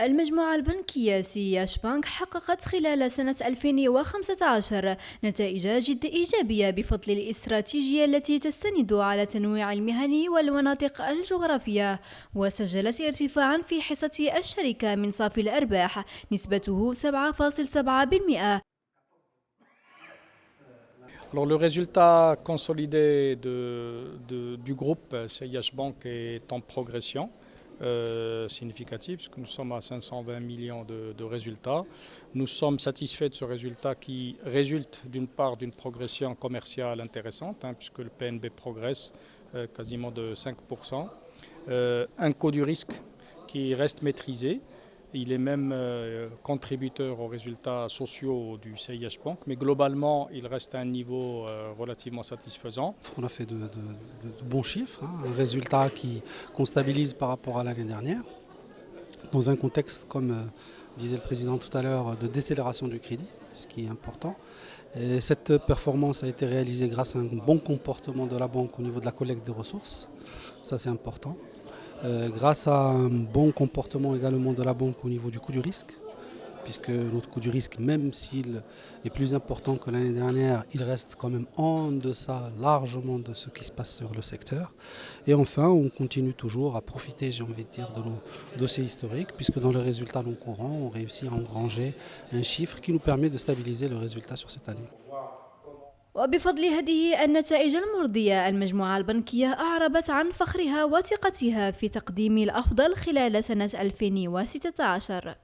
المجموعة البنكية سياش بانك حققت خلال سنة 2015 نتائج جد إيجابية بفضل الاستراتيجية التي تستند على تنويع المهن والمناطق الجغرافية، وسجلت ارتفاعا في حصة الشركة من صافي الأرباح نسبته 7.7%. Alors, le résultat consolidé du groupe CIH Bank est en progression significative, puisque nous sommes à 520 millions de résultats. Nous sommes satisfaits de ce résultat qui résulte d'une part d'une progression commerciale intéressante, puisque le PNB progresse quasiment de 5%. Un coût du risque qui reste maîtrisé. Il est même contributeur aux résultats sociaux du CIH Bank, mais globalement, il reste à un niveau relativement satisfaisant. On a fait de bons chiffres, un résultat qu'on stabilise par rapport à l'année dernière, dans un contexte, comme disait le président tout à l'heure, de décélération du crédit, ce qui est important. Et cette performance a été réalisée grâce à un bon comportement de la banque au niveau de la collecte des ressources, ça c'est important. Grâce à un bon comportement également de la banque au niveau du coût du risque, puisque notre coût du risque, même s'il est plus important que l'année dernière, il reste quand même en deçà largement de ce qui se passe sur le secteur. Et enfin, on continue toujours à profiter, j'ai envie de dire, de nos dossiers historiques, puisque dans le résultat non courant, on réussit à engranger un chiffre qui nous permet de stabiliser le résultat sur cette année. وبفضل هذه النتائج المرضية، المجموعة البنكية أعربت عن فخرها وثقتها في تقديم الأفضل خلال سنة 2016.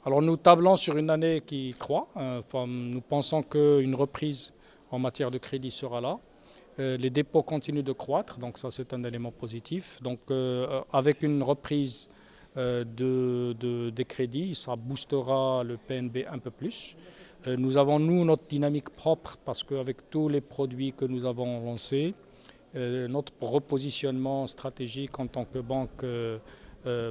Alors nous tablons sur une année qui croît. Nous pensons qu'une reprise en matière de crédit sera là. Les dépôts continuent de croître, donc ça c'est un élément positif. Donc avec une reprise des crédits, ça boostera le PNB un peu plus. Nous avons nous notre dynamique propre parce qu'avec tous les produits que nous avons lancés, notre repositionnement stratégique en tant que banque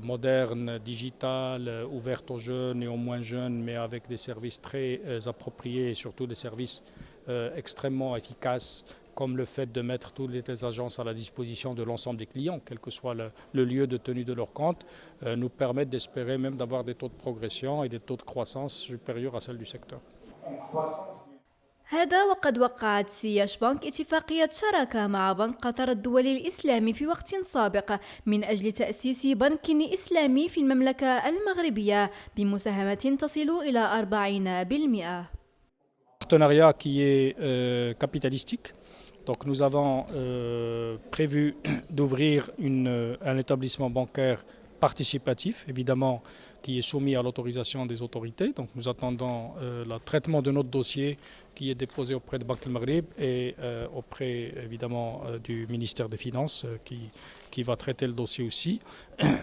moderne, digitale, ouverte aux jeunes et aux moins jeunes, mais avec des services très appropriés et surtout des services extrêmement efficaces, comme le fait de mettre toutes les agences à la disposition de l'ensemble des clients, quel que soit le lieu de tenue de leur compte, nous permettent d'espérer même d'avoir des taux de progression et des taux de croissance supérieurs à celles du secteur. هذا وقد وقعت سياش بانك اتفاقية شراكة مع بنك قطر الدولي الإسلامي في وقت سابق من أجل تأسيس بنك إسلامي في المملكة المغربية بمساهمة تصل إلى 40%. Partenariat qui est capitalistique. Donc nous avons prévu d'ouvrir un établissement bancaire participatif, évidemment, qui est soumis à l'autorisation des autorités. Donc nous attendons le traitement de notre dossier qui est déposé auprès de Banque El Maghreb et auprès, évidemment, du ministère des Finances qui va traiter le dossier aussi.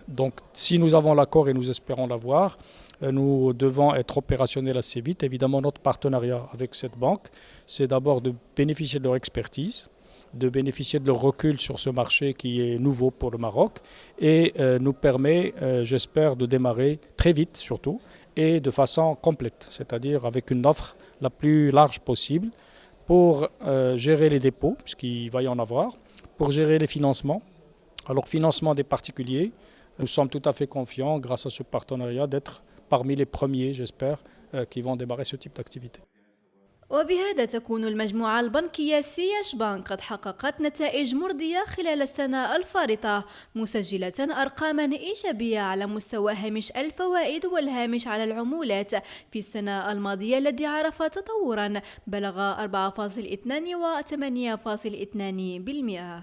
Donc si nous avons l'accord et nous espérons l'avoir, nous devons être opérationnels assez vite. Évidemment, notre partenariat avec cette banque, c'est d'abord de bénéficier de leur expertise, de bénéficier de leur recul sur ce marché qui est nouveau pour le Maroc et nous permet, j'espère, de démarrer très vite surtout et de façon complète, c'est-à-dire avec une offre la plus large possible pour gérer les dépôts, puisqu'il va y en avoir, pour gérer les financements. Alors, financement des particuliers, nous sommes tout à fait confiants, grâce à ce partenariat, d'être parmi les premiers, j'espère, qui vont démarrer ce type d'activité. وبهذا تكون المجموعة البنكية سياش بانك قد حققت نتائج مرضية خلال السنة الفارطة، مسجلة أرقاما إيجابية على مستوى هامش الفوائد والهامش على العمولات في السنة الماضية الذي عرف تطورا بلغ 4.2 و 8.2%.